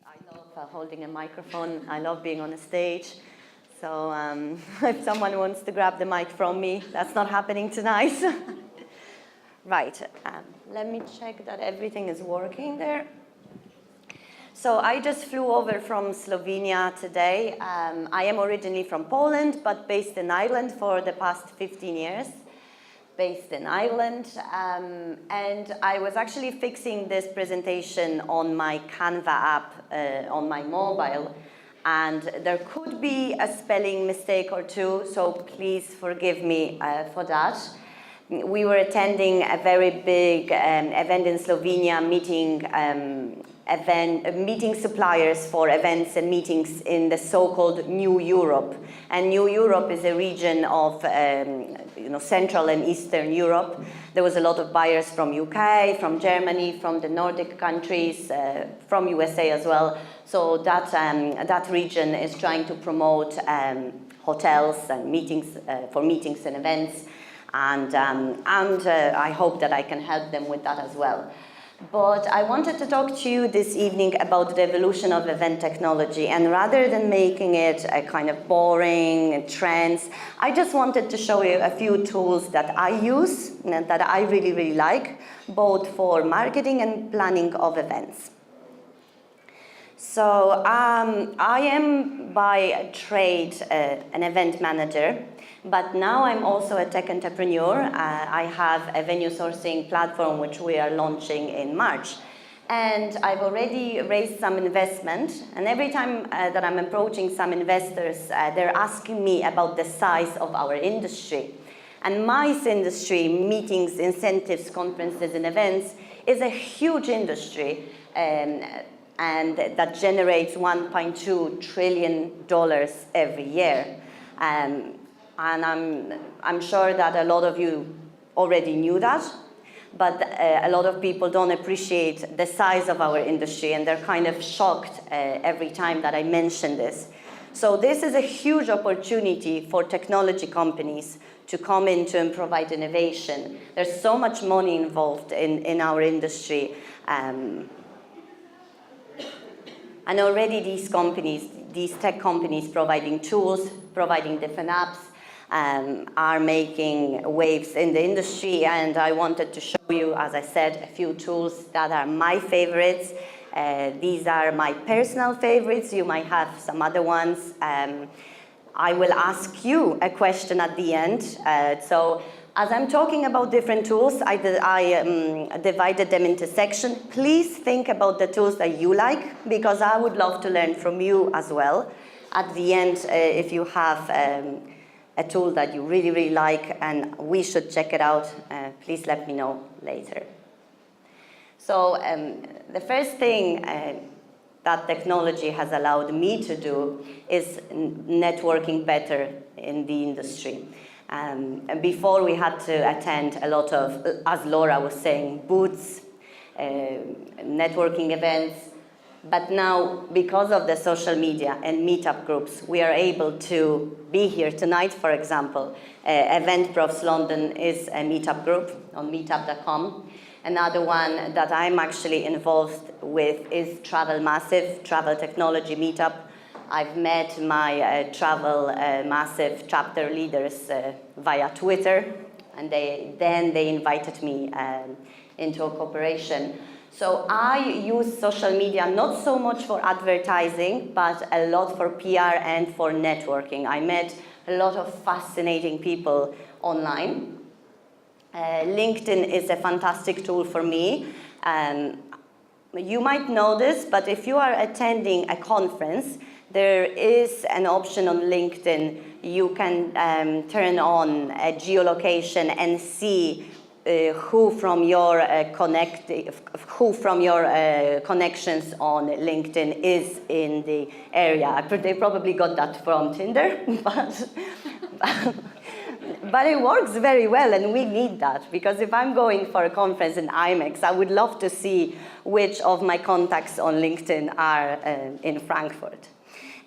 I love holding a microphone. I love being on a stage. So if someone wants to grab the mic from me, that's not happening tonight. Right, let me check that everything is working there. So I just flew over from Slovenia today. I am originally from Poland, but based in Ireland for the past 15 years. Based in Ireland. And I was actually fixing this presentation on my Canva app on my mobile. And there could be a spelling mistake or two, so please forgive me for that. We were attending a very big event in Slovenia, meeting suppliers for events and meetings in the so-called New Europe. And New Europe is a region of Central and Eastern Europe. There was a lot of buyers from UK, from Germany, from the Nordic countries, from USA as well. So that region is trying to promote hotels and meetings for meetings and events. And I hope that I can help them with that as well. But I wanted to talk to you this evening about the evolution of event technology, and rather than making it a kind of boring trends, I just wanted to show you a few tools that I use and that I really, really like, both for marketing and planning of events. So I am by trade an event manager. But now I'm also a tech entrepreneur. I have a venue sourcing platform which we are launching in March. And I've already raised some investment. And every time that I'm approaching some investors, they're asking me about the size of our industry. And MICE industry, meetings, incentives, conferences, and events, is a huge industry and that generates $1.2 trillion every year. And I'm sure that a lot of you already knew that, but a lot of people don't appreciate the size of our industry, and they're kind of shocked every time that I mention this. So this is a huge opportunity for technology companies to come into and provide innovation. There's so much money involved in our industry. And already these tech companies providing tools, providing different apps, are making waves in the industry, and I wanted to show you, as I said, a few tools that are my favorites. These are my personal favorites. You might have some other ones. I will ask you a question at the end. So as I'm talking about different tools, I divided them into sections. Please think about the tools that you like, because I would love to learn from you as well. At the end, if you have a tool that you really, really like and we should check it out, please let me know later. So the first thing that technology has allowed me to do is networking better in the industry. And before we had to attend a lot of, as Laura was saying, booths, networking events. But now, because of the social media and meetup groups, we are able to be here tonight, for example. Eventprofs London is a meetup group on meetup.com. Another one that I'm actually involved with is Travel Massive, Travel Technology Meetup. I've met my Travel Massive chapter leaders via Twitter, and they invited me into a cooperation. So I use social media not so much for advertising, but a lot for PR and for networking. I met a lot of fascinating people online. LinkedIn is a fantastic tool for me. You might know this, but if you are attending a conference, there is an option on LinkedIn. You can turn on a geolocation and see who from your connections on LinkedIn is in the area. They probably got that from Tinder, but it works very well, and we need that, because if I'm going for a conference in IMEX, I would love to see which of my contacts on LinkedIn are in Frankfurt.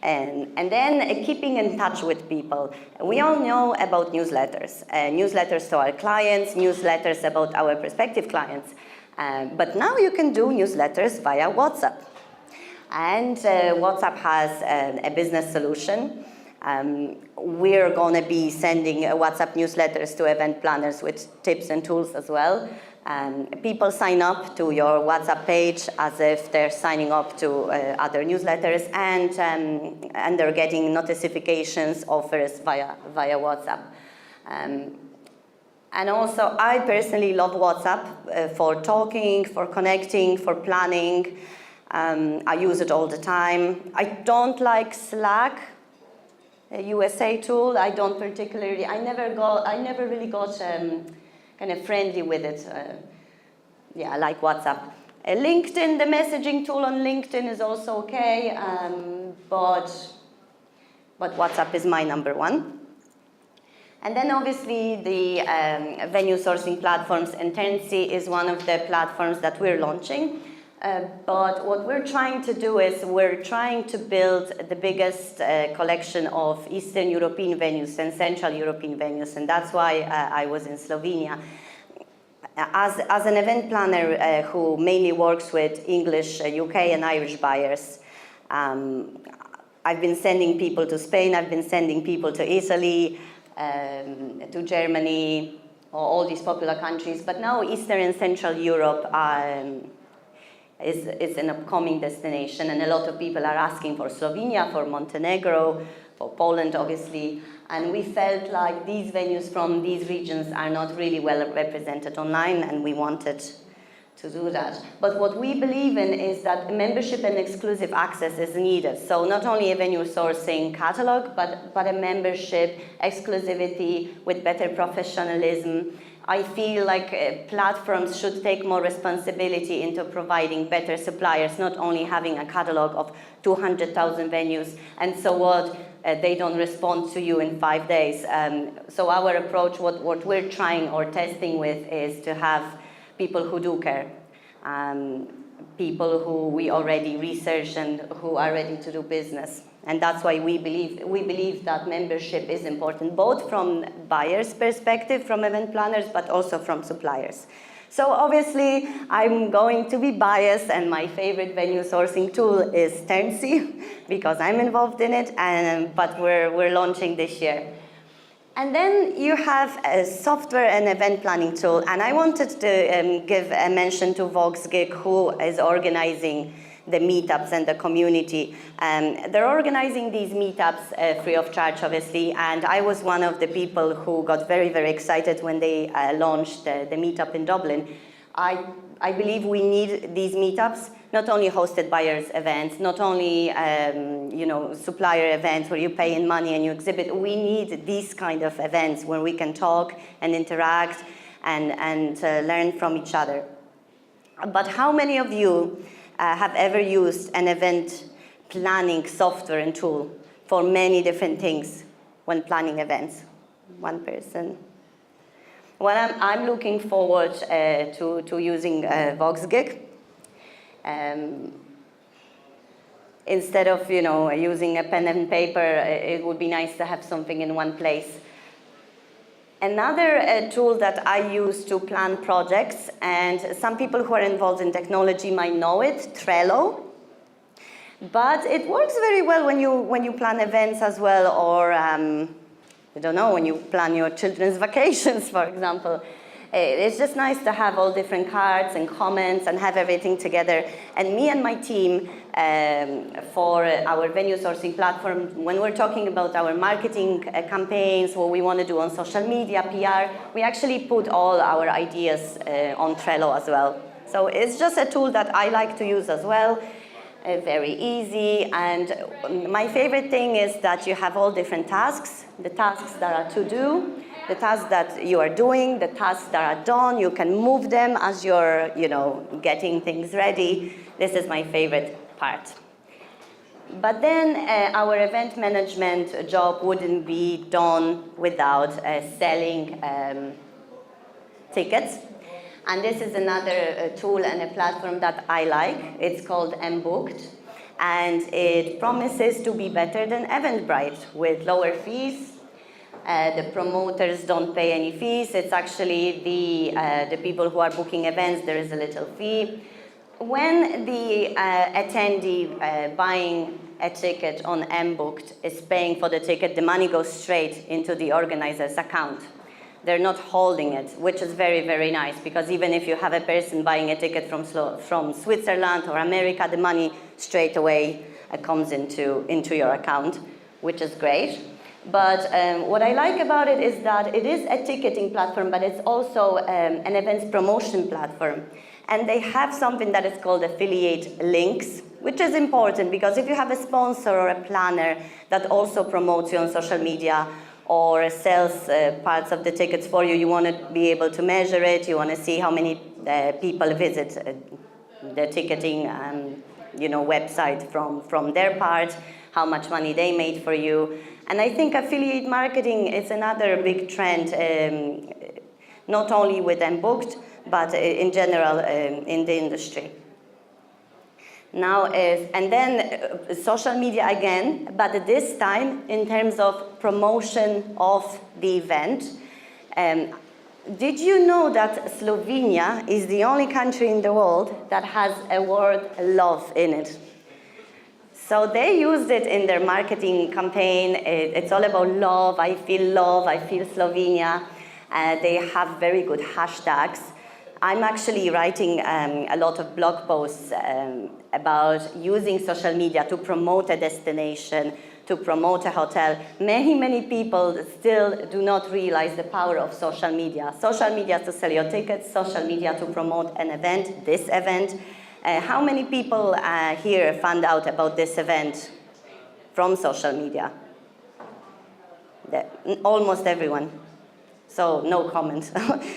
And then keeping in touch with people. We all know about newsletters. Newsletters to our clients, newsletters about our prospective clients. But now you can do newsletters via WhatsApp. And WhatsApp has a business solution. We're going to be sending WhatsApp newsletters to event planners with tips and tools as well. People sign up to your WhatsApp page as if they're signing up to other newsletters, and they're getting notifications, offers via WhatsApp. And also, I personally love WhatsApp for talking, for connecting, for planning. I use it all the time. I don't like Slack, a USA tool. I don't particularly. I never really got kind of friendly with it. Yeah, I like WhatsApp. LinkedIn, the messaging tool on LinkedIn is also okay, but WhatsApp is my number one. And then obviously the venue sourcing platforms, and TurnedSee is one of the platforms that we're launching. But what we're trying to do is we're trying to build the biggest collection of Eastern European venues and Central European venues, and that's why I was in Slovenia. As an event planner who mainly works with English, UK and Irish buyers, I've been sending people to Spain, I've been sending people to Italy, to Germany, or all these popular countries, but now Eastern and Central Europe is an upcoming destination, and a lot of people are asking for Slovenia, for Montenegro, for Poland, obviously, and we felt like these venues from these regions are not really well represented online, and we wanted to do that. But what we believe in is that membership and exclusive access is needed. So not only a venue sourcing catalog, but a membership, exclusivity with better professionalism. I feel like platforms should take more responsibility into providing better suppliers, not only having a catalog of 200,000 venues, and so what, they don't respond to you in 5 days. So our approach, what we're trying or testing with, is to have people who do care, people who we already research and who are ready to do business. And that's why we believe that membership is important, both from buyers' perspective, from event planners, but also from suppliers. So obviously, I'm going to be biased, and my favorite venue sourcing tool is TurnedSee, because I'm involved in it, but we're launching this year. And then you have a software and event planning tool, and I wanted to give a mention to VoxGig, who is organizing the meetups and the community. They're organizing these meetups free of charge, obviously, and I was one of the people who got very, very excited when they launched the meetup in Dublin. I believe we need these meetups, not only hosted buyers events, not only supplier events where you pay in money and you exhibit. We need these kind of events where we can talk and interact and learn from each other. But how many of you have ever used an event planning software and tool for many different things when planning events? One person. Well, I'm looking forward to using VoxGig. Instead of using a pen and paper, it would be nice to have something in one place. Another tool that I use to plan projects, and some people who are involved in technology might know it, Trello. But it works very well when you plan events as well, or I don't know, when you plan your children's vacations, for example. It's just nice to have all different cards and comments and have everything together. And me and my team, for our venue sourcing platform, when we're talking about our marketing campaigns, what we want to do on social media, PR, we actually put all our ideas on Trello as well. So it's just a tool that I like to use as well. Very easy, and my favorite thing is that you have all different tasks, the tasks that are to do, the tasks that you are doing, the tasks that are done. You can move them as you're, getting things ready. This is my favorite part. But then our event management job wouldn't be done without selling tickets. And this is another tool and a platform that I like. It's called AmBooked, and it promises to be better than Eventbrite with lower fees. The promoters don't pay any fees. It's actually the people who are booking events, there is a little fee. when the attendee buying a ticket on AmBooked is paying for the ticket, the money goes straight into the organizer's account. They're not holding it, which is very, very nice, because even if you have a person buying a ticket from Switzerland or America, the money straight away comes into your account, which is great. But what I like about it is that it is a ticketing platform, but it's also an events promotion platform. And they have something that is called affiliate links, which is important, because if you have a sponsor or a planner that also promotes you on social media or sells parts of the tickets for you, you want to be able to measure it, you want to see how many people visit the ticketing website from their part, how much money they made for you. And I think affiliate marketing is another big trend, not only with AmBooked, but in general in the industry. Now, and then social media again, but this time in terms of promotion of the event. Did you know that Slovenia is the only country in the world that has a word love in it? So they used it in their marketing campaign. It's all about love, I feel Slovenia. They have very good hashtags. I'm actually writing a lot of blog posts about using social media to promote a destination, to promote a hotel. Many, many people still do not realize the power of social media. Social media to sell your tickets, social media to promote an event, this event. How many people here found out about this event from social media? Almost everyone. So no comment,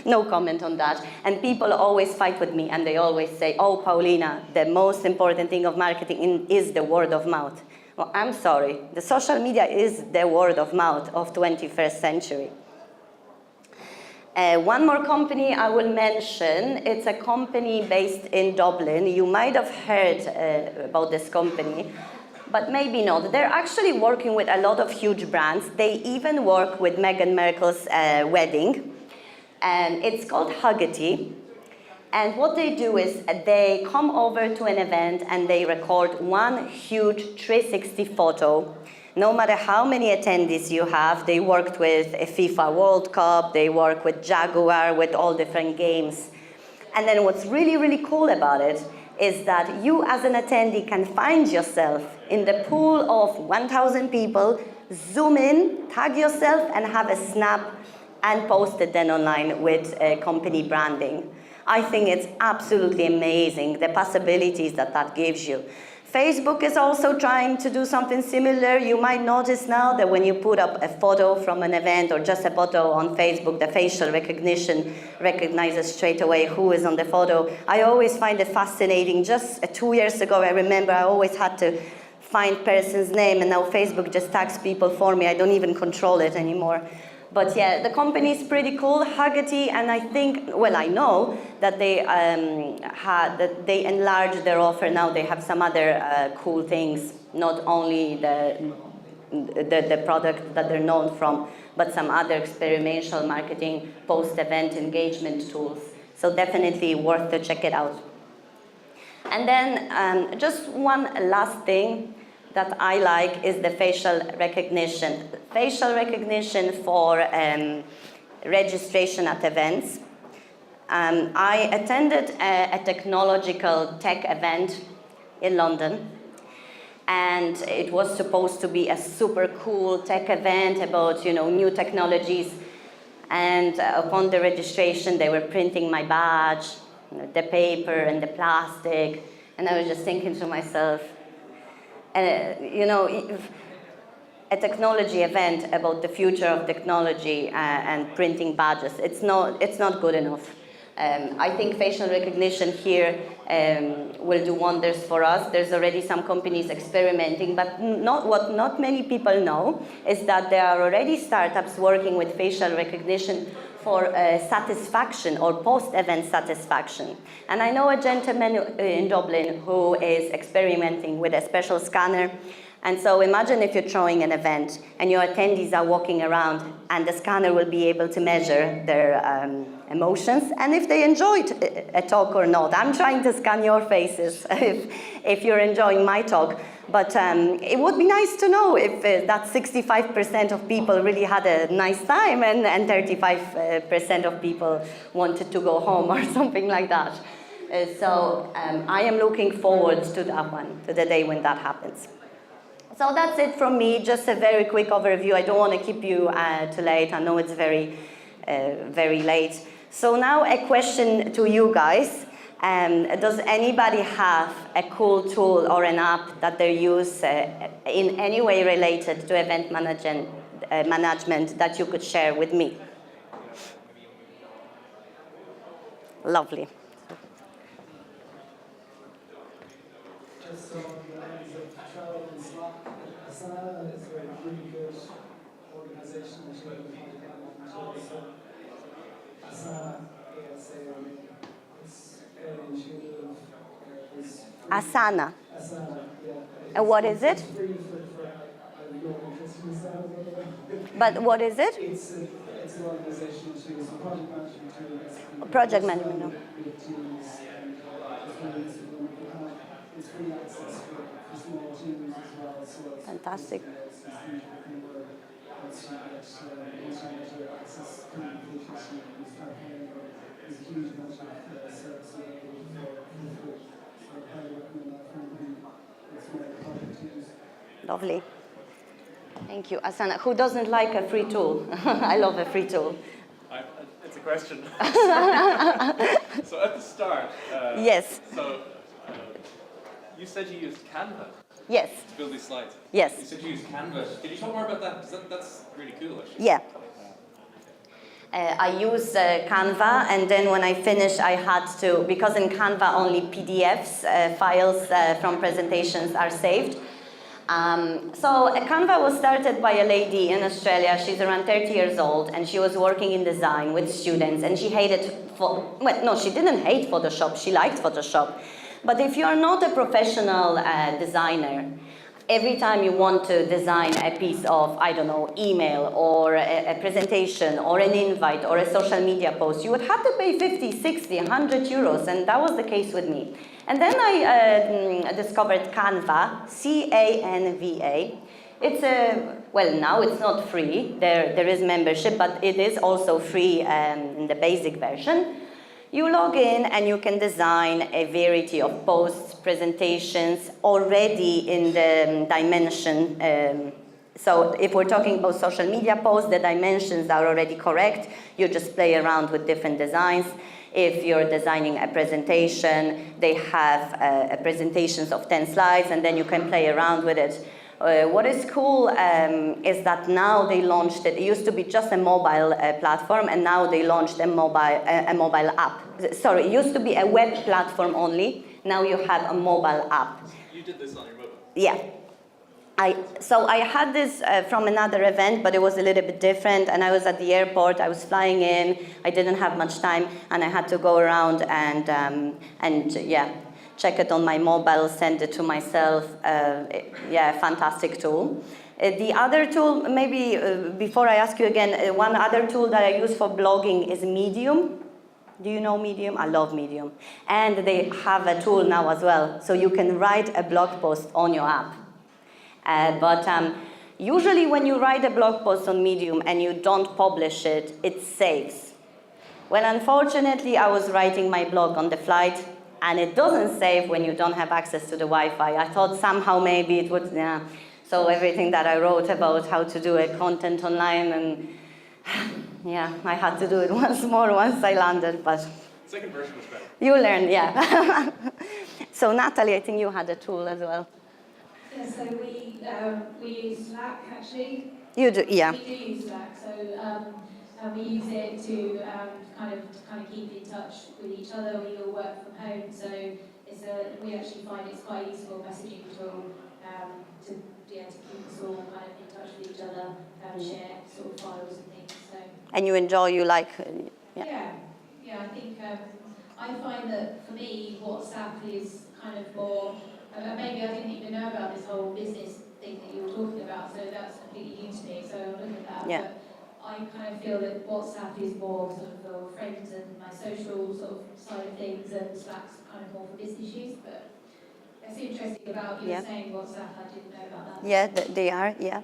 no comment on that. And people always fight with me, and they always say, oh, Paulina, the most important thing of marketing is the word of mouth. Well, I'm sorry, the social media is the word of mouth of 21st century. One more company I will mention, it's a company based in Dublin. You might have heard about this company, but maybe not. They're actually working with a lot of huge brands. They even work with Meghan Markle's wedding. And it's called Haggerty. And what they do is they come over to an event and they record one huge 360 photo. No matter how many attendees you have, they worked with a FIFA World Cup, they work with Jaguar, with all different games. And then what's really, really cool about it is that you as an attendee can find yourself in the pool of 1,000 people, zoom in, tag yourself, and have a snap and post it then online with company branding. I think it's absolutely amazing, the possibilities that that gives you. Facebook is also trying to do something similar. You might notice now that when you put up a photo from an event or just a photo on Facebook, the facial recognition recognizes straight away who is on the photo. I always find it fascinating. Just 2 years ago, I remember I always had to find person's name, and now Facebook just tags people for me. I don't even control it anymore. But yeah, the company is pretty cool, Haggerty, and I think, well, I know that they enlarged their offer now. They have some other cool things, not only the product that they're known from, but some other experiential marketing, post-event engagement tools. So definitely worth to check it out. And then just one last thing that I like is the facial recognition. Facial recognition for registration at events. I attended a technological tech event in London, and it was supposed to be a super cool tech event about new technologies. And upon the registration, they were printing my badge, the paper and the plastic, and I was just thinking to myself, a technology event about the future of technology and printing badges, it's not good enough. I think facial recognition here will do wonders for us. There's already some companies experimenting, but what not many people know is that there are already startups working with facial recognition for satisfaction or post-event satisfaction. And I know a gentleman in Dublin who is experimenting with a special scanner And so imagine if you're throwing an event and your attendees are walking around and the scanner will be able to measure their emotions and if they enjoyed a talk or not. I'm trying to scan your faces if you're enjoying my talk. But it would be nice to know if that 65% of people really had a nice time and 35% of people wanted to go home or something like that. So I am looking forward to that one, to the day when that happens. So that's it from me, just a very quick overview. I don't want to keep you too late. I know it's very late. So now a question to you guys. Does anybody have a cool tool or an app that they use in any way related to event management that you could share with me? Lovely. Just on the lines of Trello and Slack, Asana is a really good organizational tool to so Asana, it's very intuitive. Asana. Asana, yeah. And what is it? It's free for your interest in Asana, by the way. But what is it? It's an organizational tool, it's a project management tool. Project management, no. With teams and it's really useful when you have it's free access for small teams as well. So it's Fantastic. It's huge once you get your access communications you start paying there's a huge amount of service available for free. So I highly recommend that for anybody that's one of the project teams. Lovely. Thank you. Asana, who doesn't like a free tool? I love a free tool. It's a question. So at the start, Yes. So you said you used Canva Yes. to build these slides. Yes. You said you used Canva. Can you talk more about that? 'Cause that's really cool, actually. Yeah. I use Canva, and then when I finished, I had to, because in Canva only PDFs, files from presentations are saved. So Canva was started by a lady in Australia. She's around 30 years old, and she was working in design with students, and she hated, well, no, she didn't hate Photoshop, she liked Photoshop. But if you're not a professional designer, every time you want to design a piece of, I don't know, email or a presentation or an invite or a social media post, you would have to pay 50, 60, 100 euros, and that was the case with me. And then I discovered Canva, C-A-N-V-A. It's well, now it's not free, there is membership, but it is also free in the basic version. You log in and you can design a variety of posts, presentations already in the dimension. So if we're talking about social media posts, the dimensions are already correct. You just play around with different designs. If you're designing a presentation, they have presentations of 10 slides, and then you can play around with it. What is cool is that now they launched it. It used to be just a mobile platform, and now they launched a mobile app. Sorry, it used to be a web platform only. Now you have a mobile app. You did this on your mobile? Yeah. So I had this from another event, but it was a little bit different. And I was at the airport. I was flying in. I didn't have much time, and I had to go around and yeah, check it on my mobile, send it to myself. Yeah, fantastic tool. The other tool, maybe before I ask you again, one other tool that I use for blogging is Medium. Do you know Medium? I love Medium. And they have a tool now as well, so you can write a blog post on your app. But usually when you write a blog post on Medium and you don't publish it, it saves. Well, unfortunately, I was writing my blog on the flight, and it doesn't save when you don't have access to the Wi-Fi. I thought somehow maybe it would, yeah. So everything that I wrote about how to do a content online, and yeah, I had to do it once more once I landed, but... Second version was better. You learned, yeah. So Natalie, I think you had a tool as well. Yeah, so we use Slack actually. You do, yeah. We do use Slack, so we use it to kind of keep in touch with each other. We all work from home, so we actually find it's quite a useful messaging tool to keep us all kind of in touch with each other, share sort of files and things. So. And you enjoy, you like, yeah. Yeah, I think I find that for me, WhatsApp is kind of more. Maybe I didn't even know about this whole business thing that you were talking about, so that's completely new to me, so I'll look at that. Yeah. But I kind of feel that WhatsApp is more sort of for friends and my social sort of side of things, and Slack's kind of more for business use, but that's interesting about you saying WhatsApp, I didn't know about that. Yeah, they are, yeah.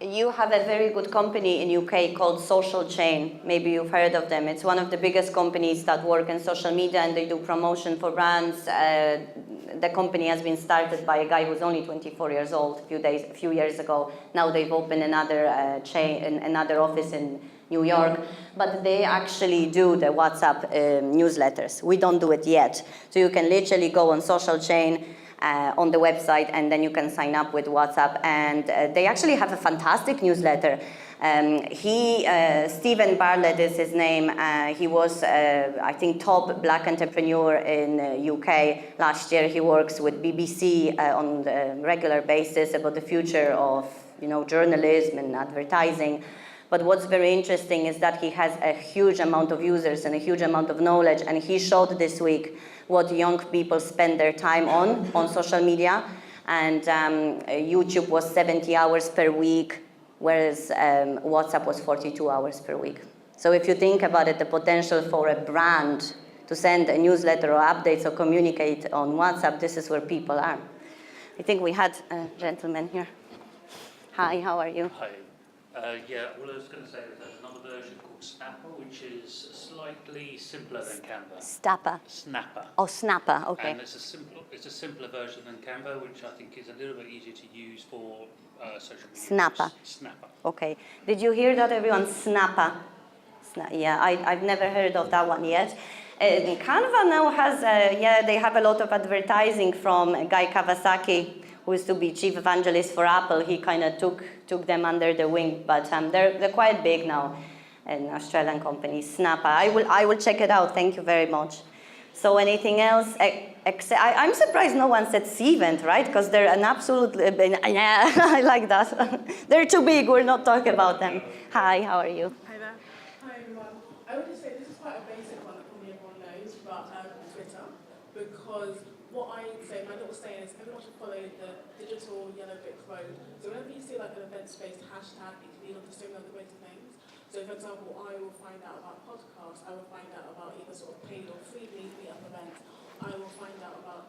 You have a very good company in UK called Social Chain. Maybe you've heard of them. It's one of the biggest companies that work in social media, and they do promotion for brands. The company has been started by a guy who's only 24 years old a few years ago. Now they've opened another another office in New York, but they actually do the WhatsApp newsletters. We don't do it yet. So you can literally go on Social Chain, on the website, and then you can sign up with WhatsApp, and they actually have a fantastic newsletter. Stephen Bartlett is his name. He was, I think, top black entrepreneur in UK last year. He works with BBC on a regular basis about the future of, journalism and advertising. But what's very interesting is that he has a huge amount of users and a huge amount of knowledge, and he showed this week what young people spend their time on social media. And YouTube was 70 hours per week, whereas WhatsApp was 42 hours per week. So if you think about it, the potential for a brand to send a newsletter or updates or communicate on WhatsApp, this is where people are. I think we had a gentleman here. Hi, how are you? Hi. All I was going to say is there's another version called Snapper, which is slightly simpler than Canva. Snapper. Oh, Snapper, okay. And it's a simpler version than Canva, which I think is a little bit easier to use for social media. Snapper. Snapper. Okay. Did you hear that, everyone? Snapper. Yeah, I've never heard of that one yet. Canva now has, they have a lot of advertising from Guy Kawasaki, who used to be chief evangelist for Apple. He kind of took them under the wing, but they're quite big now, an Australian company, Snapper. I will check it out. Thank you very much. So anything else? I'm surprised no one said Cvent, right? Because they're an absolute, yeah, I like that. They're too big. We'll not talk about them. Hi, how are you? Hi there. Hi everyone. I would just say this is quite a basic one that probably everyone knows, but Twitter, because what I say, my little saying is everyone should follow the digital yellow brick road. So whenever you see like an event-based hashtag, it can lead on to so many other ways of things. So for example, I will find out about podcasts, I will find out about either sort of paid or free meetup events. I will find out about,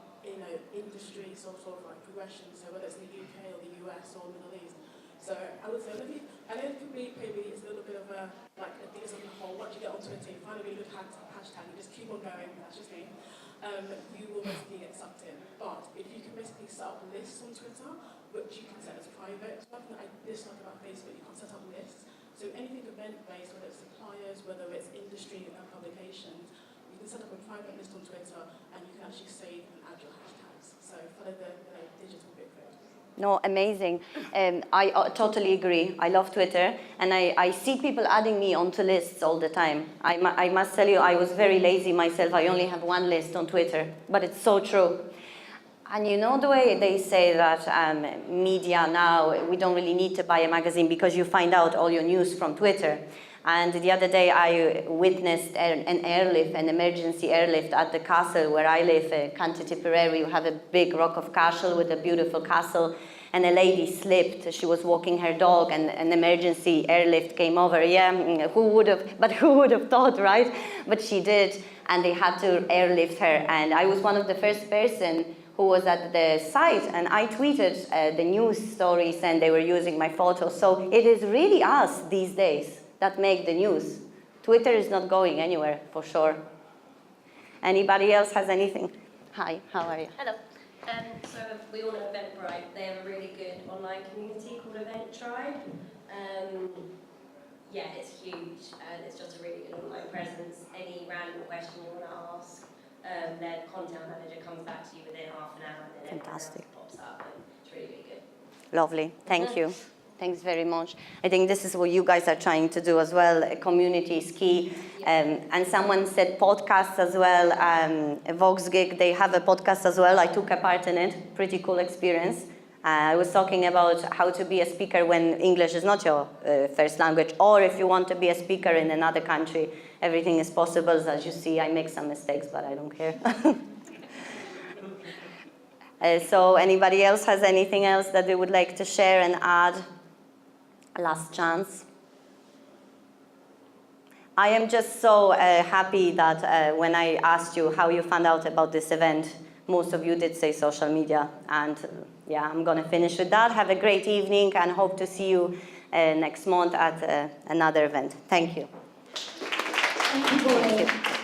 industry sort of like progression, so whether it's in the UK or the US or the Middle East. So I would say, I know it could be maybe it's a little bit of a, like a thing as a whole. Once you get on Twitter, you find a really good hashtag, you just keep on going, that's just me. You will basically get sucked in. But if you can basically set up lists on Twitter, which you can set as private, one thing that I dislike about Facebook, you can't set up lists. So anything event-based, whether it's suppliers, whether it's industry and publications, you can set up a private list on Twitter and you can actually save and add your hashtags. So follow the digital bit code. No, amazing. I totally agree. I love Twitter, and I see people adding me onto lists all the time. I must tell you, I was very lazy myself. I only have one list on Twitter, but it's so true. And you know the way they say that media now, we don't really need to buy a magazine because you find out all your news from Twitter. And the other day I witnessed an airlift, an emergency airlift at the castle where I live, County Tipperary. We have a big rock of castle with a beautiful castle. And a lady slipped. She was walking her dog and an emergency airlift came over. Yeah, who would have thought, right? But she did, and they had to airlift her. And I was one of the first person who was at the site, and I tweeted the news stories and they were using my photos. So it is really us these days that make the news. Twitter is not going anywhere, for sure. Anybody else has anything? Hi, how are you? Hello. So we all know Eventbrite. They have a really good online community called Event Tribe. It's huge, and it's just a really good online presence. Any random question you want to ask, their content manager comes back to you within half an hour, and then Fantastic. everyone else pops up, and it's really, really good. Lovely, thank you. Thanks very much. I think this is what you guys are trying to do as well. Community is key. And someone said podcasts as well. VoxGig, they have a podcast as well. I took a part in it. Pretty cool experience. I was talking about how to be a speaker when English is not your first language, or if you want to be a speaker in another country. Everything is possible. As you see, I make some mistakes, but I don't care. So anybody else has anything else that they would like to share and add? Last chance. I am just so happy that when I asked you how you found out about this event, most of you did say social media. And yeah, I'm going to finish with that. Have a great evening and hope to see you next month at another event. Thank you. Thank you, Pauline.